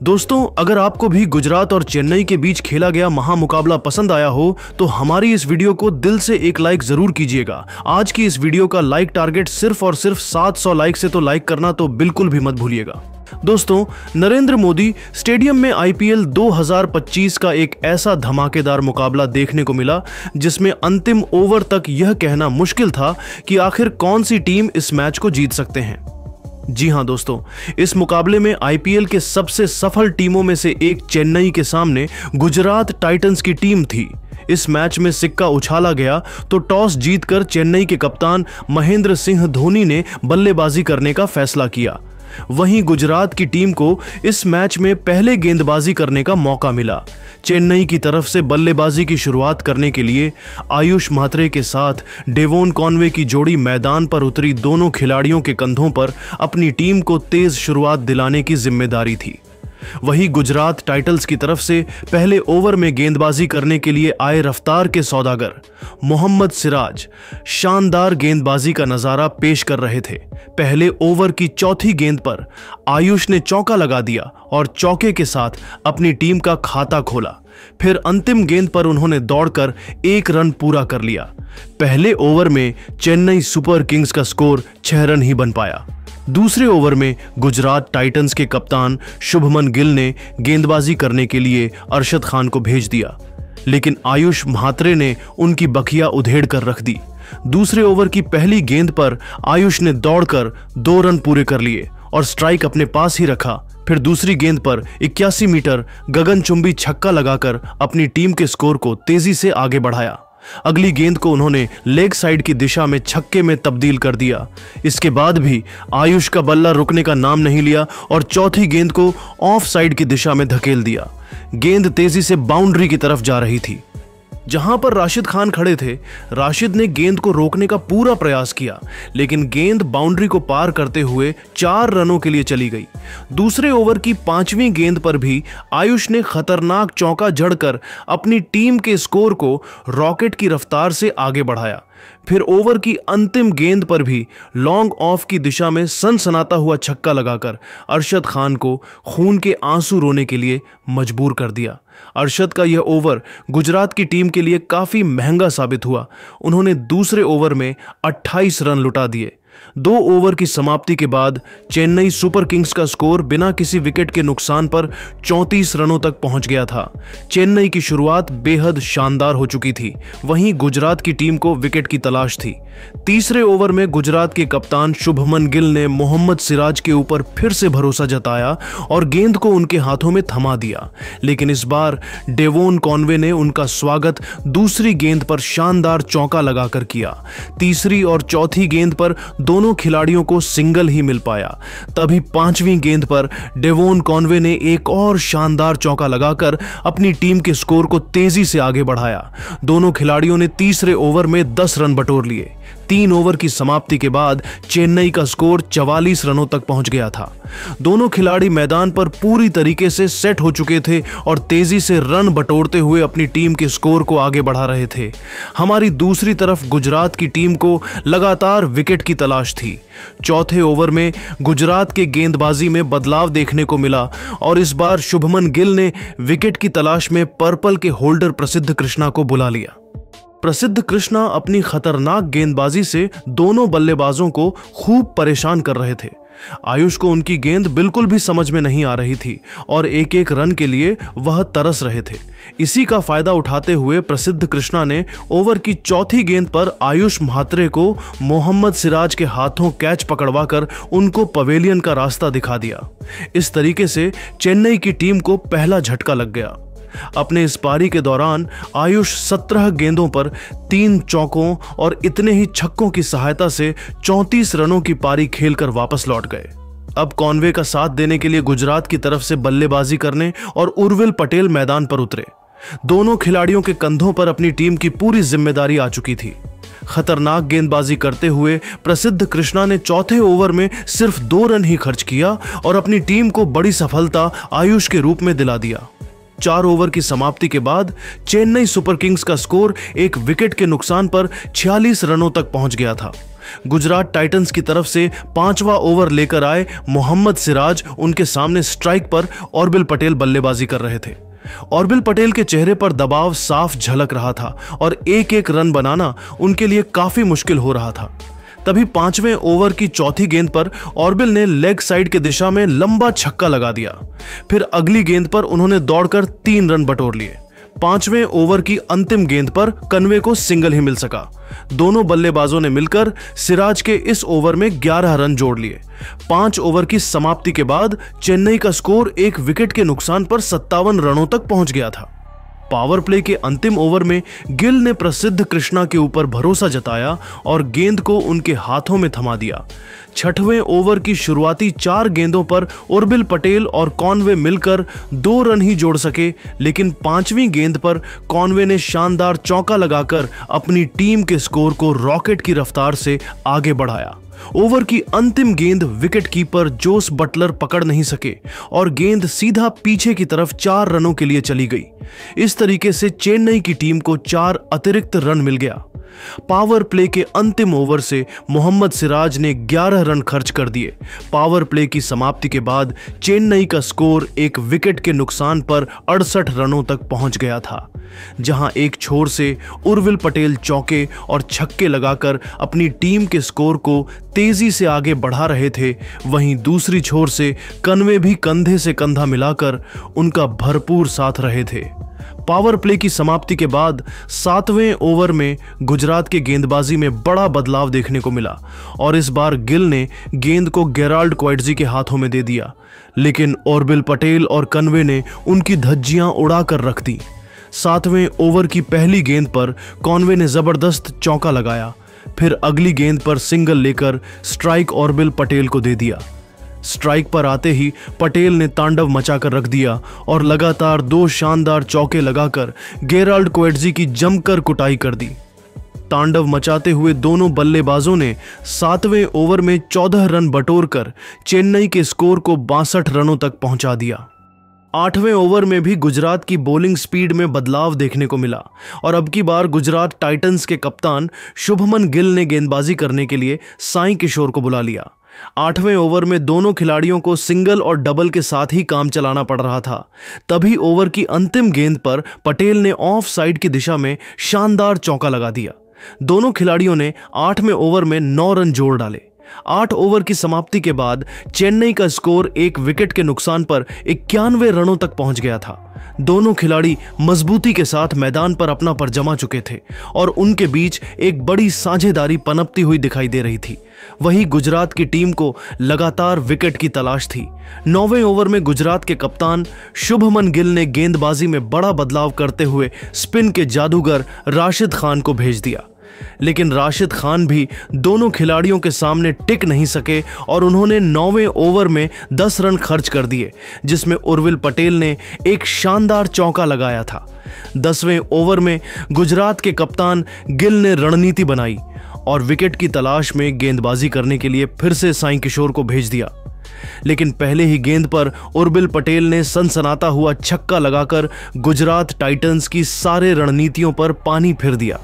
दोस्तों, अगर आपको भी गुजरात और चेन्नई के बीच खेला गया महामुकाबला पसंद आया हो तो हमारी इस वीडियो को दिल से एक लाइक जरूर कीजिएगा। आज की इस वीडियो का लाइक टारगेट सिर्फ और सिर्फ 700 लाइक से, तो लाइक करना तो बिल्कुल भी मत भूलिएगा। दोस्तों, नरेंद्र मोदी स्टेडियम में आईपीएल 2025 का एक ऐसा धमाकेदार मुकाबला देखने को मिला जिसमें अंतिम ओवर तक यह कहना मुश्किल था कि आखिर कौन सी टीम इस मैच को जीत सकते हैं। जी हां दोस्तों, इस मुकाबले में आईपीएल के सबसे सफल टीमों में से एक चेन्नई के सामने गुजरात टाइटंस की टीम थी। इस मैच में सिक्का उछाला गया तो टॉस जीतकर चेन्नई के कप्तान महेंद्र सिंह धोनी ने बल्लेबाजी करने का फैसला किया। वहीं गुजरात की टीम को इस मैच में पहले गेंदबाजी करने का मौका मिला। चेन्नई की तरफ से बल्लेबाजी की शुरुआत करने के लिए आयुष म्हात्रे के साथ डेवोन कॉनवे की जोड़ी मैदान पर उतरी। दोनों खिलाड़ियों के कंधों पर अपनी टीम को तेज शुरुआत दिलाने की जिम्मेदारी थी। वहीं गुजरात टाइटंस की तरफ से पहले ओवर में गेंदबाजी करने के लिए आए रफ्तार के सौदागर मोहम्मद सिराज शानदार गेंदबाजी का नजारा पेश कर रहे थे। पहले ओवर की चौथी गेंद पर आयुष ने चौका लगा दिया और चौके के साथ अपनी टीम का खाता खोला। फिर अंतिम गेंद पर उन्होंने दौड़कर 1 रन पूरा कर लिया। पहले ओवर में चेन्नई सुपर किंग्स का स्कोर 6 रन ही बन पाया। दूसरे ओवर में गुजरात टाइटंस के कप्तान शुभमन गिल ने गेंदबाजी करने के लिए अरशद खान को भेज दिया, लेकिन आयुष म्हात्रे ने उनकी बखिया उधेड़ कर रख दी। दूसरे ओवर की पहली गेंद पर आयुष ने दौड़कर 2 रन पूरे कर लिए और स्ट्राइक अपने पास ही रखा। फिर दूसरी गेंद पर 81 मीटर गगनचुंबी छक्का लगाकर अपनी टीम के स्कोर को तेजी से आगे बढ़ाया। अगली गेंद को उन्होंने लेग साइड की दिशा में छक्के में तब्दील कर दिया। इसके बाद भी आयुष का बल्ला रुकने का नाम नहीं लिया और चौथी गेंद को ऑफ साइड की दिशा में धकेल दिया। गेंद तेजी से बाउंड्री की तरफ जा रही थी। जहां पर राशिद खान खड़े थे, राशिद ने गेंद को रोकने का पूरा प्रयास किया, लेकिन गेंद बाउंड्री को पार करते हुए 4 रनों के लिए चली गई। दूसरे ओवर की 5वीं गेंद पर भी आयुष ने खतरनाक चौका जड़कर अपनी टीम के स्कोर को रॉकेट की रफ्तार से आगे बढ़ाया। फिर ओवर की अंतिम गेंद पर भी लॉन्ग ऑफ की दिशा में सनसनाता हुआ छक्का लगाकर अरशद खान को खून के आंसू रोने के लिए मजबूर कर दिया। अरशद का यह ओवर गुजरात की टीम के लिए काफी महंगा साबित हुआ। उन्होंने दूसरे ओवर में 28 रन लुटा दिए। 2 ओवर की समाप्ति के बाद चेन्नई सुपर किंग्स का स्कोर बिना किसी विकेट के नुकसान पर 34 रनों तक पहुंच गया था। चेन्नई की शुरुआत बेहद शानदार हो चुकी थी, वहीं गुजरात की टीम को विकेट की तलाश थी। तीसरे ओवर में गुजरात के कप्तान शुभमन गिल ने मोहम्मद सिराज के ऊपर फिर से भरोसा जताया और गेंद को उनके हाथों में थमा दिया, लेकिन इस बार डेवोन कॉनवे ने उनका स्वागत दूसरी गेंद पर शानदार चौका लगाकर किया। तीसरी और चौथी गेंद पर दोनों खिलाड़ियों को सिंगल ही मिल पाया। तभी 5वीं गेंद पर डेवोन कॉनवे ने एक और शानदार चौका लगाकर अपनी टीम के स्कोर को तेजी से आगे बढ़ाया। दोनों खिलाड़ियों ने तीसरे ओवर में 10 रन बटोर लिए। 3 ओवर की समाप्ति के बाद चेन्नई का स्कोर 44 रनों तक पहुंच गया था। दोनों खिलाड़ी मैदान पर पूरी तरीके से सेट हो चुके थे और तेजी से रन बटोरते हुए अपनी टीम के स्कोर को आगे बढ़ा रहे थे। हमारी दूसरी तरफ गुजरात की टीम को लगातार विकेट की तलाश थी। चौथे ओवर में गुजरात के गेंदबाजी में बदलाव देखने को मिला और इस बार शुभमन गिल ने विकेट की तलाश में पर्पल के होल्डर प्रसिद्ध कृष्णा को बुला लिया। प्रसिद्ध कृष्णा अपनी खतरनाक गेंदबाजी से दोनों बल्लेबाजों को खूब परेशान कर रहे थे। आयुष को उनकी गेंद बिल्कुल भी समझ में नहीं आ रही थी और एक एक रन के लिए वह तरस रहे थे। इसी का फायदा उठाते हुए प्रसिद्ध कृष्णा ने ओवर की चौथी गेंद पर आयुष म्हात्रे को मोहम्मद सिराज के हाथों कैच पकड़वाकर उनको पवेलियन का रास्ता दिखा दिया। इस तरीके से चेन्नई की टीम को पहला झटका लग गया। अपने इस पारी के दौरान आयुष 17 गेंदों पर 3 चौकों और इतने ही छक्कों की सहायता से 34 रनों की पारी खेलकर वापस लौट गए। अब कॉनवे का साथ देने के लिए गुजरात की तरफ से बल्लेबाजी करने और उर्विल पटेल मैदान पर उतरे। दोनों खिलाड़ियों के कंधों पर अपनी टीम की पूरी जिम्मेदारी आ चुकी थी। खतरनाक गेंदबाजी करते हुए प्रसिद्ध कृष्णा ने चौथे ओवर में सिर्फ 2 रन ही खर्च किया और अपनी टीम को बड़ी सफलता आयुष के रूप में दिला दिया। 4 ओवर की समाप्ति के बाद चेन्नई सुपर किंग्स का स्कोर एक विकेट के नुकसान पर 46 रनों तक पहुंच गया था। गुजरात टाइटंस की तरफ से 5वां ओवर लेकर आए मोहम्मद सिराज उनके सामने स्ट्राइक पर ऑर्बिल पटेल बल्लेबाजी कर रहे थे। ऑर्बिल पटेल के चेहरे पर दबाव साफ झलक रहा था और एक एक रन बनाना उनके लिए काफी मुश्किल हो रहा था। तभी 5वें ओवर की चौथी गेंद पर ऑर्बिल ने लेग साइड की दिशा में लंबा छक्का लगा दिया। फिर अगली गेंद पर उन्होंने दौड़कर 3 रन बटोर लिए। 5वें ओवर की अंतिम गेंद पर कन्वे को सिंगल ही मिल सका। दोनों बल्लेबाजों ने मिलकर सिराज के इस ओवर में 11 रन जोड़ लिए। 5 ओवर की समाप्ति के बाद चेन्नई का स्कोर 1 विकेट के नुकसान पर 57 रनों तक पहुंच गया था। पावर प्ले के अंतिम ओवर में गिल ने प्रसिद्ध कृष्णा के ऊपर भरोसा जताया और गेंद को उनके हाथों में थमा दिया। 6वें ओवर की शुरुआती 4 गेंदों पर ऑर्बिल पटेल और कॉनवे मिलकर 2 रन ही जोड़ सके, लेकिन 5वीं गेंद पर कॉनवे ने शानदार चौका लगाकर अपनी टीम के स्कोर को रॉकेट की रफ्तार से आगे बढ़ाया। ओवर की अंतिम गेंद विकेट कीपर जोस बटलर पकड़ नहीं सके और गेंद सीधा पीछे की तरफ 4 रनों के लिए चली गई। इस तरीके से चेन्नई की टीम को 4 अतिरिक्त रन मिल गया। पावर प्ले के अंतिम ओवर से मोहम्मद सिराज ने 11 रन खर्च कर दिए। पावर प्ले की समाप्ति के बाद चेन्नई का स्कोर 1 विकेट के नुकसान पर 68 रनों तक पहुंच गया था। जहां एक छोर से उर्विल पटेल चौके और छक्के लगाकर अपनी टीम के स्कोर को तेजी से आगे बढ़ा रहे थे, वहीं दूसरी छोर से कन्वे भी कंधे से कंधा मिलाकर उनका भरपूर साथ रहे थे। पावर प्ले की समाप्ति के बाद 7वें ओवर में गुजरात के गेंदबाजी में बड़ा बदलाव देखने को मिला और इस बार गिल ने गेंद को गेराल्ड क्वाइटजी के हाथों में दे दिया, लेकिन ऑर्बिल पटेल और कन्वे ने उनकी धज्जियां उड़ाकर रख दी। 7वें ओवर की पहली गेंद पर कॉनवे ने जबरदस्त चौका लगाया, फिर अगली गेंद पर सिंगल लेकर स्ट्राइक ऑर्बिल पटेल को दे दिया। स्ट्राइक पर आते ही पटेल ने तांडव मचाकर रख दिया और लगातार 2 शानदार चौके लगाकर गेराल्ड क्वाइटजी की जमकर कुटाई कर दी। तांडव मचाते हुए दोनों बल्लेबाजों ने 7वें ओवर में 14 रन बटोरकर चेन्नई के स्कोर को 62 रनों तक पहुंचा दिया। 8वें ओवर में भी गुजरात की बॉलिंग स्पीड में बदलाव देखने को मिला और अब की बार गुजरात टाइटंस के कप्तान शुभमन गिल ने गेंदबाजी करने के लिए साई किशोर को बुला लिया। 8वें ओवर में दोनों खिलाड़ियों को सिंगल और डबल के साथ ही काम चलाना पड़ रहा था। तभी ओवर की अंतिम गेंद पर पटेल ने ऑफ साइड की दिशा में शानदार चौका लगा दिया। दोनों खिलाड़ियों ने 8वें ओवर में 9 रन जोड़ डाले। 8 ओवर की समाप्ति के बाद चेन्नई का स्कोर 1 विकेट के नुकसान पर 91 रनों तक पहुंच गया था। दोनों खिलाड़ी मजबूती के साथ मैदान पर अपना पर जमा चुके थे और उनके बीच एक बड़ी साझेदारी पनपती हुई दिखाई दे रही थी। वहीं गुजरात की टीम को लगातार विकेट की तलाश थी। 9वें ओवर में गुजरात के कप्तान शुभमन गिल ने गेंदबाजी में बड़ा बदलाव करते हुए स्पिन के जादूगर राशिद खान को भेज दिया, लेकिन राशिद खान भी दोनों खिलाड़ियों के सामने टिक नहीं सके और उन्होंने 9वें ओवर में 10 रन खर्च कर दिए, जिसमें उर्विल पटेल ने एक शानदार चौका लगाया था। 10वें ओवर में गुजरात के कप्तान गिल ने रणनीति बनाई और विकेट की तलाश में गेंदबाजी करने के लिए फिर से साई किशोर को भेज दिया, लेकिन पहले ही गेंद पर उर्विल पटेल ने सनसनाता हुआ छक्का लगाकर गुजरात टाइटंस की सारे रणनीतियों पर पानी फिर दिया।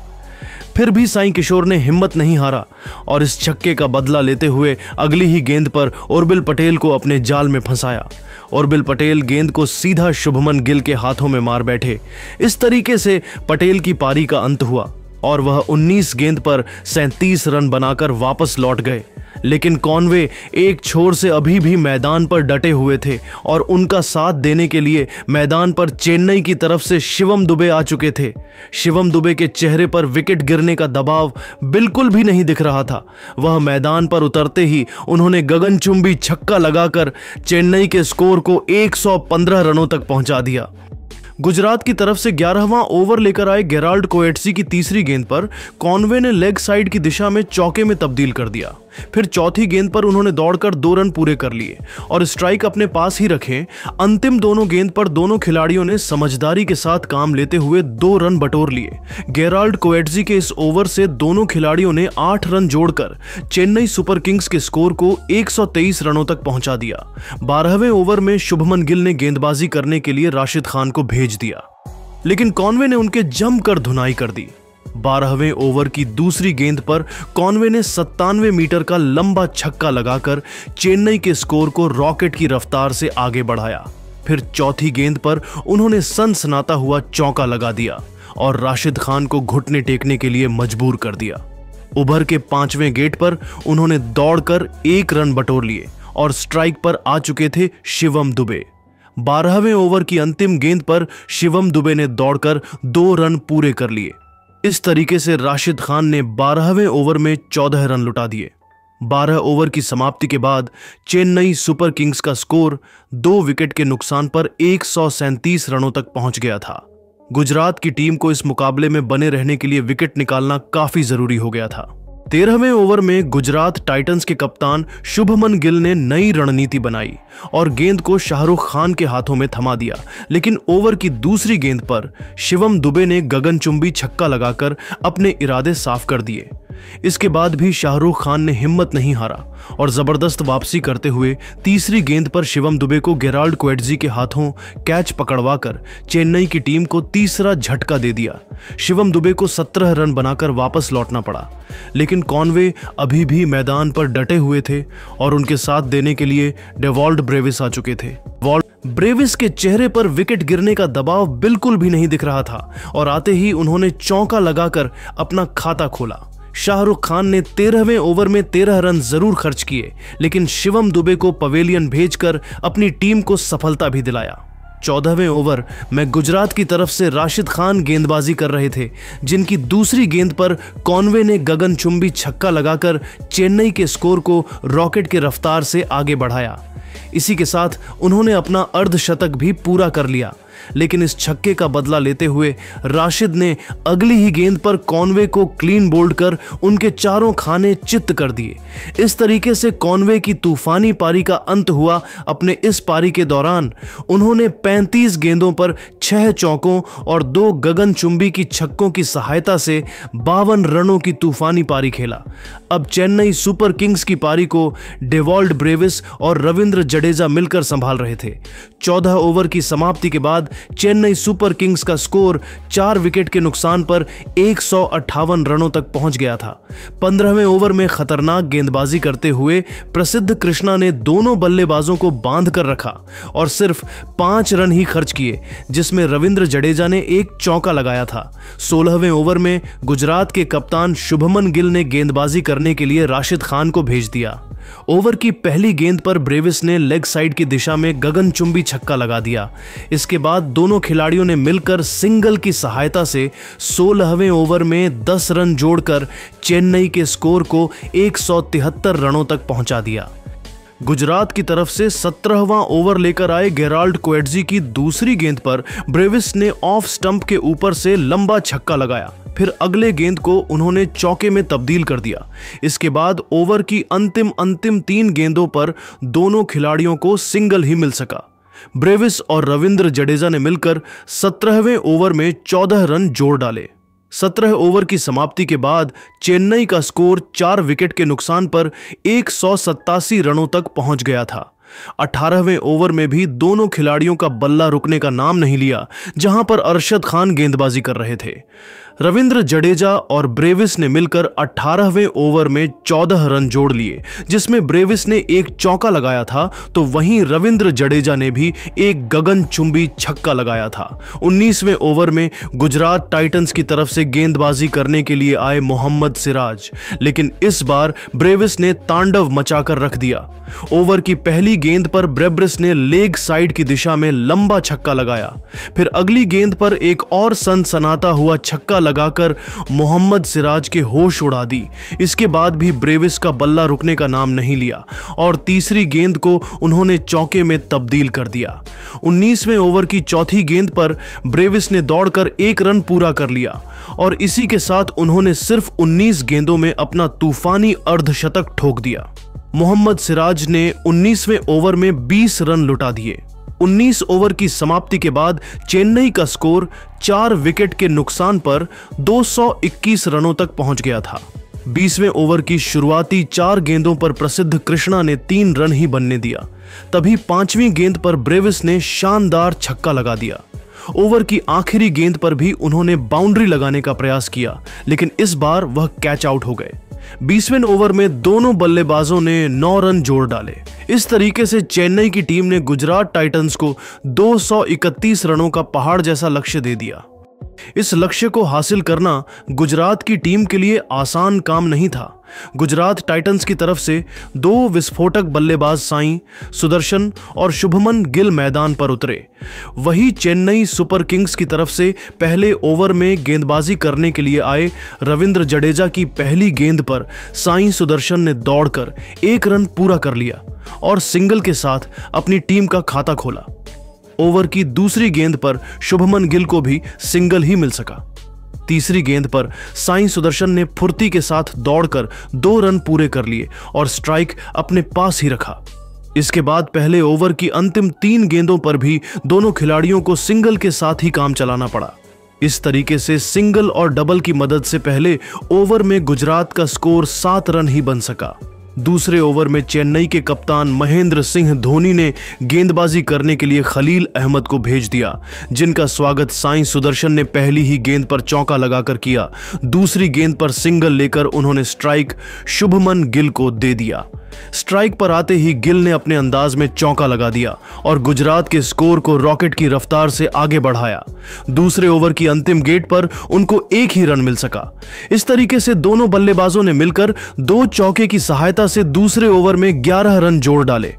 फिर भी साई किशोर ने हिम्मत नहीं हारा और इस छक्के का बदला लेते हुए अगली ही गेंद पर उर्विल पटेल को अपने जाल में फंसाया। उर्विल पटेल गेंद को सीधा शुभमन गिल के हाथों में मार बैठे। इस तरीके से पटेल की पारी का अंत हुआ और वह 19 गेंद पर 37 रन बनाकर वापस लौट गए, लेकिन कॉनवे एक छोर से अभी भी मैदान पर डटे हुए थे और उनका साथ देने के लिए मैदान पर चेन्नई की तरफ से शिवम दुबे आ चुके थे। शिवम दुबे के चेहरे पर विकेट गिरने का दबाव बिल्कुल भी नहीं दिख रहा था। वह मैदान पर उतरते ही उन्होंने गगनचुंबी छक्का लगाकर चेन्नई के स्कोर को 115 रनों तक पहुंचा दिया। गुजरात की तरफ से 11वां ओवर लेकर आए गेराल्ड क्वाइटजी की तीसरी गेंद पर कॉनवे ने लेग साइड की दिशा में चौके में तब्दील कर दिया। फिर चौथी गेंद पर उन्होंने दौड़कर 2 रन पूरे कर लिए और स्ट्राइक अपने पास ही रखे। अंतिम दोनों गेंद पर दोनों खिलाड़ियों ने समझदारी के साथ काम लेते हुए 2 रन बटोर लिए। गेराल्ड क्वाइटजी के इस ओवर से दोनों खिलाड़ियों ने 8 रन जोड़कर चेन्नई सुपर किंग्स के स्कोर को 123 रनों तक पहुंचा दिया। 12वें ओवर में शुभमन गिल ने गेंदबाजी करने के लिए राशिद खान को भेज दिया, लेकिन कॉनवे ने उनके जमकर धुनाई कर दी। 12वें ओवर की दूसरी गेंद पर कॉनवे ने 97 मीटर का लंबा छक्का लगाकर चेन्नई के स्कोर को रॉकेट की रफ्तार से आगे बढ़ाया। फिर चौथी गेंद पर उन्होंने सनसनाता हुआ चौका लगा दिया और राशिद खान को घुटने टेकने के लिए मजबूर कर दिया। उभर के 5वें गेट पर उन्होंने दौड़कर 1 रन बटोर लिए और स्ट्राइक पर आ चुके थे शिवम दुबे। 12वें ओवर की अंतिम गेंद पर शिवम दुबे ने दौड़कर 2 रन पूरे कर लिए। इस तरीके से राशिद खान ने 12वें ओवर में 14 रन लुटा दिए। 12 ओवर की समाप्ति के बाद चेन्नई सुपर किंग्स का स्कोर 2 विकेट के नुकसान पर 137 रनों तक पहुंच गया था। गुजरात की टीम को इस मुकाबले में बने रहने के लिए विकेट निकालना काफी जरूरी हो गया था। 13वें ओवर में गुजरात टाइटंस के कप्तान शुभमन गिल ने नई रणनीति बनाई और गेंद को शाहरुख खान के हाथों में थमा दिया, लेकिन ओवर की दूसरी गेंद पर शिवम दुबे ने गगनचुंबी छक्का लगाकर अपने इरादे साफ कर दिए। इसके बाद भी शाहरुख खान ने हिम्मत नहीं हारा और जबरदस्त वापसी करते हुए तीसरी गेंद पर शिवम दुबे को गेराल्ड क्वेटजी के हाथों कैच पकड़वाकर चेन्नई की टीम को तीसरा झटका दे दिया। शिवम दुबे को 17 रन बनाकर वापस लौटना पड़ा, लेकिन कॉनवे अभी भी मैदान पर डटे हुए थे और उनके साथ देने के लिए डेवॉल्ट ब्रेविस आ चुके थे। ब्रेविस के चेहरे पर विकेट गिरने का दबाव बिल्कुल भी नहीं दिख रहा था और आते ही उन्होंने चौका लगाकर अपना खाता खोला। शाहरुख खान ने 13वें ओवर में 13 रन जरूर खर्च किए, लेकिन शिवम दुबे को पवेलियन भेजकर अपनी टीम को सफलता भी दिलाया। 14वें ओवर में गुजरात की तरफ से राशिद खान गेंदबाजी कर रहे थे, जिनकी दूसरी गेंद पर कॉनवे ने गगनचुंबी छक्का लगाकर चेन्नई के स्कोर को रॉकेट के रफ्तार से आगे बढ़ाया। इसी के साथ उन्होंने अपना अर्धशतक भी पूरा कर लिया, लेकिन इस छक्के का बदला लेते हुए राशिद ने अगली ही गेंद पर कॉनवे को क्लीन बोल्ड कर उनके चारों खाने चित्त कर दिए। इस तरीके से कॉनवे की तूफानी पारी का अंत हुआ। अपने इस पारी के दौरान उन्होंने 35 गेंदों पर 6 चौकों और 2 गगनचुंबी की छक्कों की सहायता से 52 रनों की तूफानी पारी खेला। अब चेन्नई सुपर किंग्स की पारी को डेवॉल्ट ब्रेविस और रविंद्र जडेजा मिलकर संभाल रहे थे। 14 ओवर की समाप्ति के बाद चेन्नई सुपर किंग्स का स्कोर 4 विकेट के नुकसान पर 158 रनों तक पहुंच गया था। 15वें ओवर में खतरनाक गेंदबाजी करते हुए प्रसिद्ध कृष्णा ने दोनों बल्लेबाजों को बांध कर रखा और सिर्फ 5 रन ही खर्च किए, जिसमें रविंद्र जडेजा ने एक चौका लगाया था। 16वें ओवर में गुजरात के कप्तान शुभमन गिल ने गेंदबाजी करने के लिए राशिद खान को भेज दिया। ओवर की पहली गेंद पर ब्रेविस ने लेग साइड की दिशा में गगनचुंबी छक्का लगा दिया। इसके बाद दोनों खिलाड़ियों ने मिलकर सिंगल की सहायता से 16वें ओवर में 10 रन जोड़कर चेन्नई के स्कोर को 173 रनों तक पहुंचा दिया। गुजरात की तरफ से 17वां ओवर लेकर आए गेराल्ड क्वेटजी की दूसरी गेंद पर ब्रेविस ने ऑफ स्टंप के ऊपर से लंबा छक्का लगाया। फिर अगले गेंद को उन्होंने चौके में तब्दील कर दिया। इसके बाद ओवर की अंतिम 3 गेंदों पर दोनों खिलाड़ियों को सिंगल ही मिल सका। ब्रेविस और रविंद्र जडेजा ने मिलकर 17वें ओवर में 14 रन जोड़ डाले। 17 ओवर की समाप्ति के बाद चेन्नई का स्कोर 4 विकेट के नुकसान पर 187 रनों तक पहुंच गया था। 18वें ओवर में भी दोनों खिलाड़ियों का बल्ला रुकने का नाम नहीं लिया, जहां पर अरशद खान गेंदबाजी कर रहे थे। रविंद्र जडेजा और ब्रेविस ने मिलकर 18वें ओवर में 14 रन जोड़ लिए, जिसमें ब्रेविस ने एक चौका लगाया था तो वहीं रविंद्र जडेजा ने भी एक गगनचुंबी छक्का लगाया था। 19वें ओवर में गुजरात टाइटंस की तरफ से गेंदबाजी करने के लिए आए मोहम्मद सिराज, लेकिन इस बार ब्रेविस ने तांडव मचाकर रख दिया। ओवर की पहली गेंद पर ब्रेविस ने लेग साइड की दिशा में लंबा छक्का लगाया। फिर अगली गेंद पर एक और सनसनाता हुआ छक्का लगाकर मोहम्मद सिराज के होश उड़ा दी। इसके बाद भी ब्रेविस का बल्ला रुकने का नाम नहीं लिया और तीसरी गेंद को उन्होंने चौके में तब्दील कर दिया। 19वें ओवर की चौथी गेंद पर ब्रेविस ने दौड़कर 1 रन पूरा कर लिया और इसी के साथ उन्होंने सिर्फ 19 गेंदों में अपना तूफानी अर्धशतक ठोक दिया। मोहम्मद सिराज ने 19वें ओवर में 20 रन लुटा दिए। 19 ओवर की समाप्ति के बाद चेन्नई का स्कोर 4 विकेट के नुकसान पर 221 रनों तक पहुंच गया था। 20वें ओवर की शुरुआती 4 गेंदों पर प्रसिद्ध कृष्णा ने 3 रन ही बनने दिया। तभी 5वीं गेंद पर ब्रेविस ने शानदार छक्का लगा दिया। ओवर की आखिरी गेंद पर भी उन्होंने बाउंड्री लगाने का प्रयास किया, लेकिन इस बार वह कैच आउट हो गए। 20वें ओवर में दोनों बल्लेबाजों ने 9 रन जोड़ डाले। इस तरीके से चेन्नई की टीम ने गुजरात टाइटंस को 231 रनों का पहाड़ जैसा लक्ष्य दे दिया। इस लक्ष्य को हासिल करना गुजरात की टीम के लिए आसान काम नहीं था। गुजरात टाइटंस की तरफ से 2 विस्फोटक बल्लेबाज साई सुदर्शन और शुभमन गिल मैदान पर उतरे। वही चेन्नई सुपर किंग्स की तरफ से पहले ओवर में गेंदबाजी करने के लिए आए रविंद्र जडेजा की पहली गेंद पर साई सुदर्शन ने दौड़कर 1 रन पूरा कर लिया और सिंगल के साथ अपनी टीम का खाता खोला। ओवर की दूसरी गेंद पर शुभमन गिल को भी सिंगल ही मिल सका। तीसरी गेंद पर साई सुदर्शन ने फुर्ती के साथ दौड़कर 2 रन पूरे कर लिए और स्ट्राइक अपने पास ही रखा। इसके बाद पहले ओवर की अंतिम 3 गेंदों पर भी दोनों खिलाड़ियों को सिंगल के साथ ही काम चलाना पड़ा। इस तरीके से सिंगल और डबल की मदद से पहले ओवर में गुजरात का स्कोर 7 रन ही बन सका। दूसरे ओवर में चेन्नई के कप्तान महेंद्र सिंह धोनी ने गेंदबाजी करने के लिए खलील अहमद को भेज दिया, जिनका स्वागत साई सुदर्शन ने पहली ही गेंद पर चौका लगाकर किया। दूसरी गेंद पर सिंगल लेकर उन्होंने स्ट्राइक शुभमन गिल को दे दिया। स्ट्राइक पर आते ही गिल ने अपने अंदाज में चौका लगा दिया और गुजरात के स्कोर को रॉकेट की रफ्तार से आगे बढ़ाया। दूसरे ओवर की अंतिम गेंद पर उनको 1 ही रन मिल सका। इस तरीके से दोनों बल्लेबाजों ने मिलकर 2 चौके की सहायता से दूसरे ओवर में 11 रन जोड़ डाले।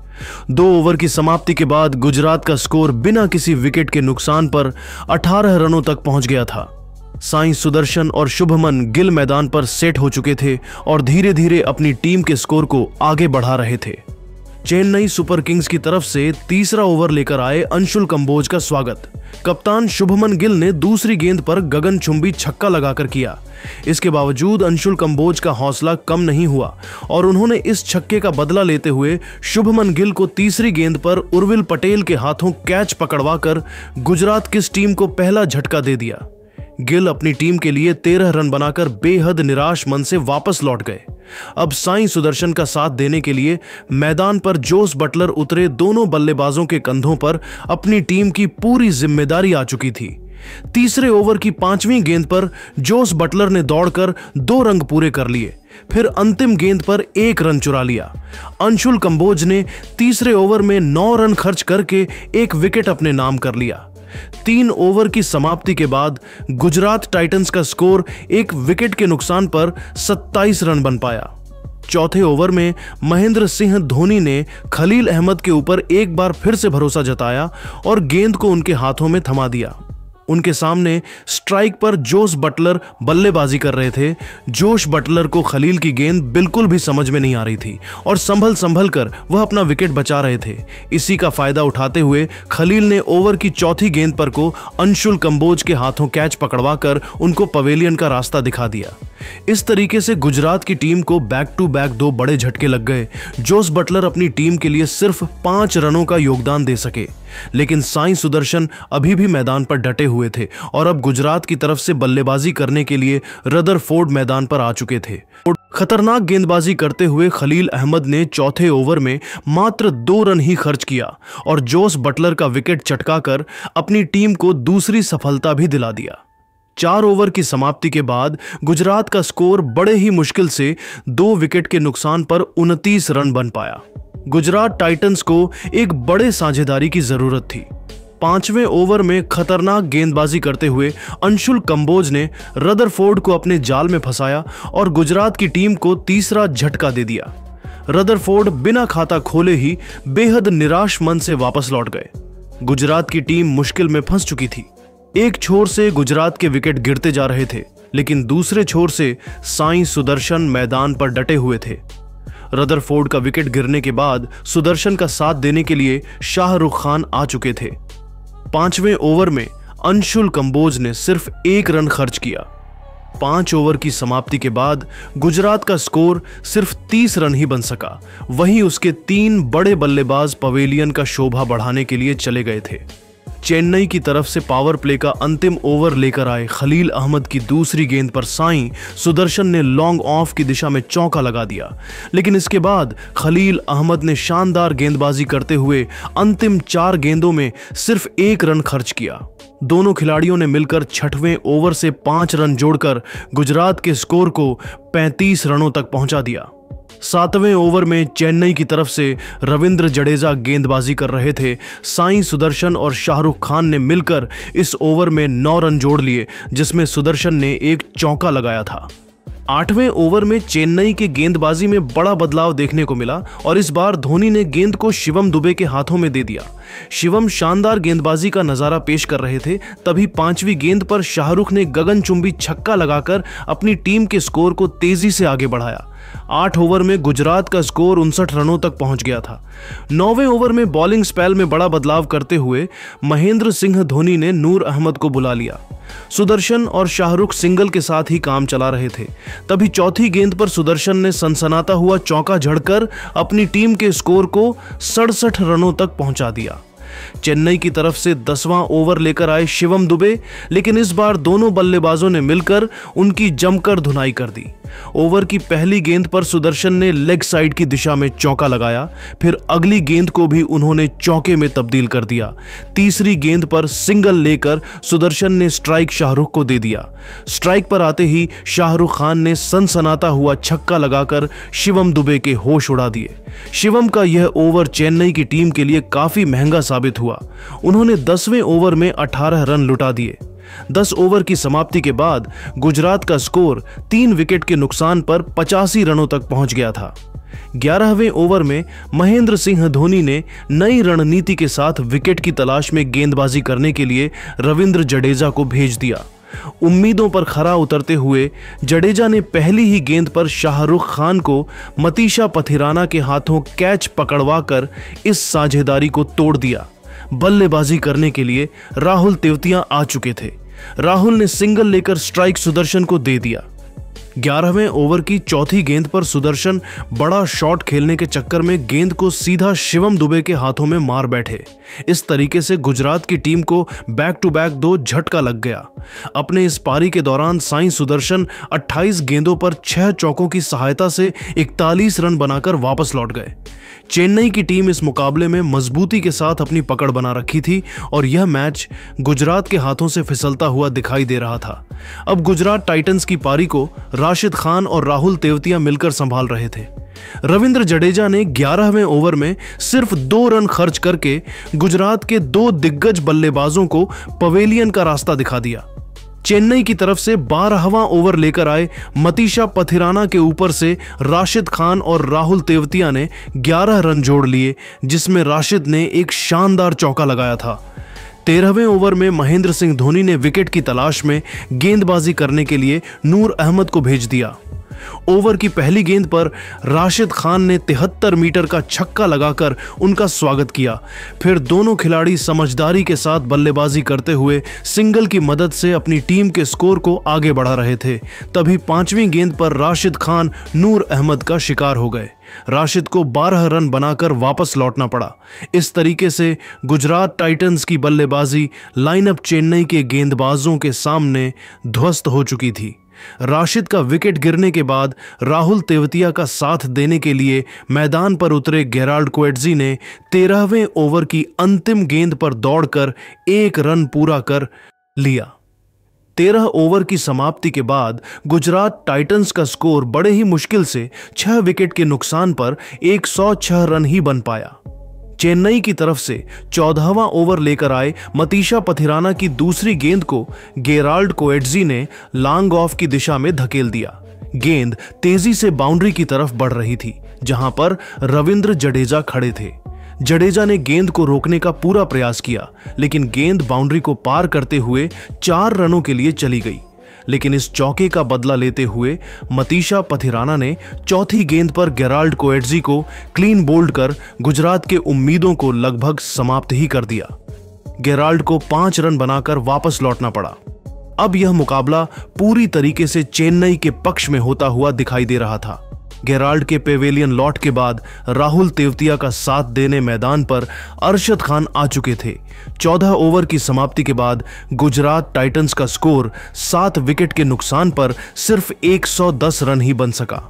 2 ओवर की समाप्ति के बाद गुजरात का स्कोर बिना किसी विकेट के नुकसान पर 18 रनों तक पहुंच गया था। साई सुदर्शन और शुभमन गिल मैदान पर सेट हो चुके थे और धीरे धीरे अपनी टीम के स्कोर को आगे बढ़ा रहे थे। चेन्नई सुपर किंग्स की तरफ से तीसरा ओवर लेकर आए अंशुल कंबोज का स्वागत कप्तान शुभमन गिल ने दूसरी गेंद पर गगनचुंबी छक्का लगाकर किया। इसके बावजूद अंशुल कंबोज का हौसला कम नहीं हुआ और उन्होंने इस छक्के का बदला लेते हुए शुभमन गिल को तीसरी गेंद पर उर्विल पटेल के हाथों कैच पकड़वाकर गुजरात की टीम को पहला झटका दे दिया। गिल अपनी टीम के लिए 13 रन बनाकर बेहद निराश मन से वापस लौट गए। अब साई सुदर्शन का साथ देने के लिए मैदान पर जोस बटलर उतरे। दोनों बल्लेबाजों के कंधों पर अपनी टीम की पूरी जिम्मेदारी आ चुकी थी। तीसरे ओवर की 5वीं गेंद पर जोस बटलर ने दौड़कर 2 रन पूरे कर लिए, फिर अंतिम गेंद पर 1 रन चुरा लिया। अंशुल कंबोज ने तीसरे ओवर में 9 रन खर्च करके 1 विकेट अपने नाम कर लिया। 3 ओवर की समाप्ति के बाद गुजरात टाइटंस का स्कोर 1 विकेट के नुकसान पर 27 रन बन पाया। चौथे ओवर में महेंद्र सिंह धोनी ने खलील अहमद के ऊपर एक बार फिर से भरोसा जताया और गेंद को उनके हाथों में थमा दिया। उनके सामने स्ट्राइक पर जोस बटलर बल्लेबाजी कर रहे थे। जोश बटलर को खलील की गेंद बिल्कुल भी समझ में नहीं आ रही थी और संभल कर वह अपना विकेट बचा रहे थे। इसी का फायदा उठाते हुए खलील ने ओवर की चौथी गेंद पर को अंशुल कंबोज के हाथों कैच पकड़वाकर उनको पवेलियन का रास्ता दिखा दिया। इस तरीके से गुजरात की टीम को बैक टू बैक 2 बड़े झटके लग गए। जोस बटलर अपनी टीम के लिए सिर्फ 5 रनों का योगदान दे सके, लेकिन साई सुदर्शन अभी भी मैदान पर डटे हुए थे और अब गुजरात की तरफ से बल्लेबाजी करने के लिए रदरफोर्ड मैदान पर आ चुके थे। खतरनाक गेंदबाजी करते हुए खलील अहमद ने चौथे ओवर में मात्र 2 रन ही खर्च किया और जोस बटलर का विकेट चटकाकर अपनी टीम को दूसरी सफलता भी दिला दिया। 4 ओवर की समाप्ति के बाद गुजरात का स्कोर बड़े ही मुश्किल से 2 विकेट के नुकसान पर 29 रन बन पाया। गुजरात टाइटंस को एक बड़े साझेदारी की जरूरत थी। 5वें ओवर में खतरनाक गेंदबाजी करते हुए अंशुल कंबोज ने रदरफोर्ड को अपने जाल में फंसाया और गुजरात की टीम को तीसरा झटका दे दिया। रदरफोर्ड बिना खाता खोले ही बेहद निराश मन से वापस लौट गए। गुजरात की टीम मुश्किल में फंस चुकी थी। एक छोर से गुजरात के विकेट गिरते जा रहे थे, लेकिन दूसरे छोर से साई सुदर्शन मैदान पर डटे हुए थे। रदरफोर्ड का विकेट गिरने के बाद सुदर्शन का साथ देने के लिए शाहरुख खान आ चुके थे। 5वें ओवर में अंशुल कंबोज ने सिर्फ 1 रन खर्च किया। 5 ओवर की समाप्ति के बाद गुजरात का स्कोर सिर्फ 30 रन ही बन सका। वहीं उसके 3 बड़े बल्लेबाज पवेलियन का शोभा बढ़ाने के लिए चले गए थे। चेन्नई की तरफ से पावर प्ले का अंतिम ओवर लेकर आए खलील अहमद की दूसरी गेंद पर साईं सुदर्शन ने लॉन्ग ऑफ की दिशा में चौका लगा दिया। लेकिन इसके बाद खलील अहमद ने शानदार गेंदबाजी करते हुए अंतिम 4 गेंदों में सिर्फ 1 रन खर्च किया। दोनों खिलाड़ियों ने मिलकर 6वें ओवर से 5 रन जोड़कर गुजरात के स्कोर को 35 रनों तक पहुंचा दिया। 7वें ओवर में चेन्नई की तरफ से रविंद्र जडेजा गेंदबाजी कर रहे थे। साईं सुदर्शन और शाहरुख खान ने मिलकर इस ओवर में 9 रन जोड़ लिए, जिसमें सुदर्शन ने एक चौका लगाया था। 8वें ओवर में चेन्नई के गेंदबाजी में बड़ा बदलाव देखने को मिला और इस बार धोनी ने गेंद को शिवम दुबे के हाथों में दे दिया। शिवम शानदार गेंदबाजी का नजारा पेश कर रहे थे, तभी 5वीं गेंद पर शाहरुख ने गगनचुंबी छक्का लगाकर अपनी टीम के स्कोर को तेजी से आगे बढ़ाया। 8 ओवर में गुजरात का स्कोर 59 रनों तक पहुंच गया था। 9वें ओवर में बॉलिंग स्पेल में बड़ा बदलाव करते हुए महेंद्र सिंह धोनी ने नूर अहमद को बुला लिया। सुदर्शन और शाहरुख सिंगल के साथ ही काम चला रहे थे। तभी 4थी गेंद पर सुदर्शन ने सनसनाता हुआ चौका झड़कर अपनी टीम के स्कोर को 67 रनों तक पहुंचा दिया। चेन्नई की तरफ से 10वां ओवर लेकर आए शिवम दुबे, लेकिन इस बार दोनों बल्लेबाजों ने मिलकर उनकी जमकर धुनाई कर दी। ओवर की पहली गेंद पर सुदर्शन ने लेग साइड की दिशा में चौका लगाया, फिर अगली गेंद को भी उन्होंने चौके में तब्दील कर दिया। तीसरी गेंद पर सिंगल लेकर सुदर्शन ने स्ट्राइक शाहरुख को दे दिया। स्ट्राइक पर आते ही शाहरुख खान ने सनसनाता हुआ छक्का लगाकर शिवम दुबे के होश उड़ा दिए। शिवम का यह ओवर चेन्नई की टीम के लिए काफी महंगा साबित हुआ। उन्होंने 10वें ओवर में 18 रन लुटा दिए। 10 ओवर की समाप्ति के बाद गुजरात का स्कोर 3 विकेट के नुकसान पर 85 रनों तक पहुंच गया था। 11वें ओवर में महेंद्र सिंह धोनी ने नई रणनीति के साथ विकेट की तलाश में गेंदबाजी करने के लिए रविंद्र जडेजा को भेज दिया। उम्मीदों पर खरा उतरते हुए जडेजा ने पहली ही गेंद पर शाहरुख खान को मतीशा पथिराना के हाथों कैच पकड़वाकर इस साझेदारी को तोड़ दिया। बल्लेबाजी करने के लिए राहुल तेवतिया आ चुके थे। राहुल ने सिंगल लेकर स्ट्राइक सुदर्शन को दे दिया। 11वें ओवर की 4थी गेंद पर सुदर्शन बड़ा शॉट खेलने के चक्कर में गेंद को सीधा शिवम दुबे के हाथों में मार बैठे। इस तरीके से गुजरात की टीम को बैक टू बैक 2 झटका लग गया। अपने इस पारी के दौरान साईं सुदर्शन 28 गेंदों पर 6 चौकों की सहायता से 41 रन बनाकर वापस लौट गए। चेन्नई की टीम इस मुकाबले में मजबूती के साथ अपनी पकड़ बना रखी थी और यह मैच गुजरात के हाथों से फिसलता हुआ दिखाई दे रहा था। अब गुजरात टाइटंस की पारी को राशिद खान और राहुल तेवतिया मिलकर संभाल रहे थे। रविंद्र जडेजा ने 11वें ओवर में सिर्फ 2 रन खर्च करके गुजरात के 2 दिग्गज बल्लेबाजों को पवेलियन का रास्ता दिखा दिया। चेन्नई की तरफ से 12वां ओवर लेकर आए मतीशा पथिराना के ऊपर से राशिद खान और राहुल तेवतिया ने 11 रन जोड़ लिए, जिसमें राशिद ने एक शानदार चौका लगाया था। 13वें ओवर में महेंद्र सिंह धोनी ने विकेट की तलाश में गेंदबाजी करने के लिए नूर अहमद को भेज दिया। ओवर की पहली गेंद पर राशिद खान ने 73 मीटर का छक्का लगाकर उनका स्वागत किया। फिर दोनों खिलाड़ी समझदारी के साथ बल्लेबाजी करते हुए सिंगल की मदद से अपनी टीम के स्कोर को आगे बढ़ा रहे थे। तभी 5वीं गेंद पर राशिद खान नूर अहमद का शिकार हो गए। राशिद को 12 रन बनाकर वापस लौटना पड़ा। इस तरीके से गुजरात टाइटंस की बल्लेबाजी लाइनअप चेन्नई के गेंदबाजों के सामने ध्वस्त हो चुकी थी। राशिद का विकेट गिरने के बाद राहुल तेवतिया का साथ देने के लिए मैदान पर उतरे गेराल्ड कोएट्जी ने 13वें ओवर की अंतिम गेंद पर दौड़कर 1 रन पूरा कर लिया। 13 ओवर की समाप्ति के बाद गुजरात टाइटंस का स्कोर बड़े ही मुश्किल से 6 विकेट के नुकसान पर 106 रन ही बन पाया। चेन्नई की तरफ से 14वां ओवर लेकर आए मतीशा पथिराना की दूसरी गेंद को गेराल्ड कोएट्जी ने लॉन्ग ऑफ की दिशा में धकेल दिया। गेंद तेजी से बाउंड्री की तरफ बढ़ रही थी, जहां पर रविंद्र जडेजा खड़े थे। जडेजा ने गेंद को रोकने का पूरा प्रयास किया, लेकिन गेंद बाउंड्री को पार करते हुए 4 रनों के लिए चली गई। लेकिन इस चौके का बदला लेते हुए मतीशा पथिराना ने 4थी गेंद पर गेराल्ड कोएट्जी को क्लीन बोल्ड कर गुजरात के उम्मीदों को लगभग समाप्त ही कर दिया। गेराल्ड को 5 रन बनाकर वापस लौटना पड़ा। अब यह मुकाबला पूरी तरीके से चेन्नई के पक्ष में होता हुआ दिखाई दे रहा था। गेराल्ड के पेवेलियन लॉट के बाद राहुल तेवतिया का साथ देने मैदान पर अरशद खान आ चुके थे। 14 ओवर की समाप्ति के बाद गुजरात टाइटंस का स्कोर 7 विकेट के नुकसान पर सिर्फ 110 रन ही बन सका।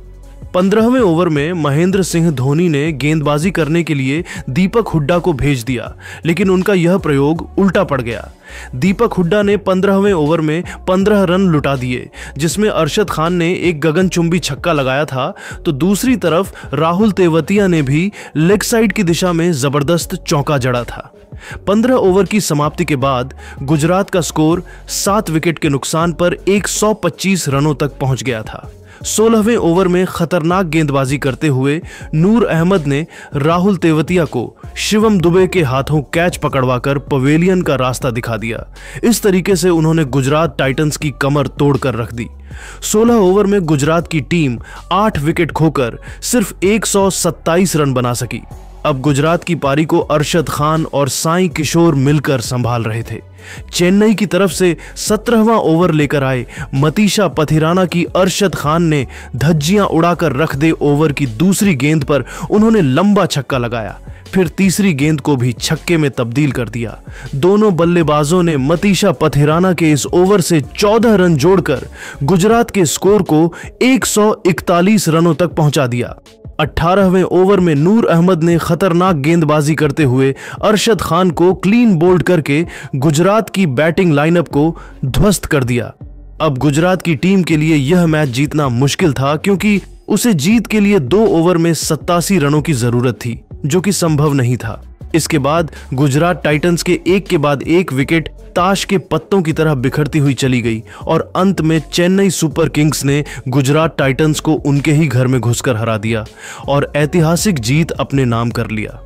15वें ओवर में महेंद्र सिंह धोनी ने गेंदबाजी करने के लिए दीपक हुड्डा को भेज दिया, लेकिन उनका यह प्रयोग उल्टा पड़ गया। दीपक हुड्डा ने 15वें ओवर में 15 रन लुटा दिए, जिसमें अरशद खान ने एक गगनचुंबी छक्का लगाया था, तो दूसरी तरफ राहुल तेवतिया ने भी लेग साइड की दिशा में जबरदस्त चौका जड़ा था। 15 ओवर की समाप्ति के बाद गुजरात का स्कोर 7 विकेट के नुकसान पर 125 रनों तक पहुंच गया था। 16वें ओवर में खतरनाक गेंदबाजी करते हुए नूर अहमद ने राहुल तेवतिया को शिवम दुबे के हाथों कैच पकड़वाकर पवेलियन का रास्ता दिखा दिया। इस तरीके से उन्होंने गुजरात टाइटंस की कमर तोड़कर रख दी। 16 ओवर में गुजरात की टीम 8 विकेट खोकर सिर्फ 127 रन बना सकी। अब गुजरात की पारी को अरशद खान और साई किशोर मिलकर संभाल रहे थे। चेन्नई की तरफ से 17वां ओवर लेकर आए मतीशा पथिराना की अरशद खान ने धज्जियां उड़ाकर रख दे ओवर की दूसरी गेंद पर उन्होंने लंबा छक्का लगाया, फिर तीसरी गेंद को भी छक्के में तब्दील कर दिया। दोनों बल्लेबाजों ने मतीशा पथिराना के इस ओवर से 14 रन जोड़कर गुजरात के स्कोर को 141 रनों तक पहुंचा दिया। 18वें ओवर में नूर अहमद ने खतरनाक गेंदबाजी करते हुए अरशद खान को क्लीन बोल्ड करके गुजरात की बैटिंग लाइनअप को ध्वस्त कर दिया। अब गुजरात की टीम के लिए यह मैच जीतना मुश्किल था, क्योंकि उसे जीत के लिए 2 ओवर में 87 रनों की जरूरत थी, जो कि संभव नहीं था। इसके बाद गुजरात टाइटंस के एक के बाद एक विकेट ताश के पत्तों की तरह बिखरती हुई चली गई और अंत में चेन्नई सुपर किंग्स ने गुजरात टाइटंस को उनके ही घर में घुसकर हरा दिया और ऐतिहासिक जीत अपने नाम कर लिया।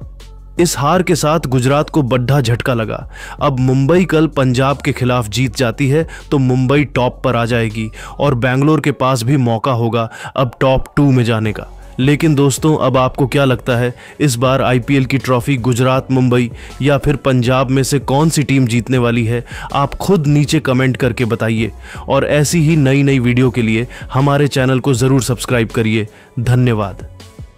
इस हार के साथ गुजरात को बड्ढा झटका लगा। अब मुंबई कल पंजाब के खिलाफ जीत जाती है तो मुंबई टॉप पर आ जाएगी और बेंगलोर के पास भी मौका होगा अब टॉप 2 में जाने का। लेकिन दोस्तों, अब आपको क्या लगता है, इस बार आईपीएल की ट्रॉफी गुजरात, मुंबई या फिर पंजाब में से कौन सी टीम जीतने वाली है? आप खुद नीचे कमेंट करके बताइए और ऐसी ही नई वीडियो के लिए हमारे चैनल को ज़रूर सब्सक्राइब करिए। धन्यवाद।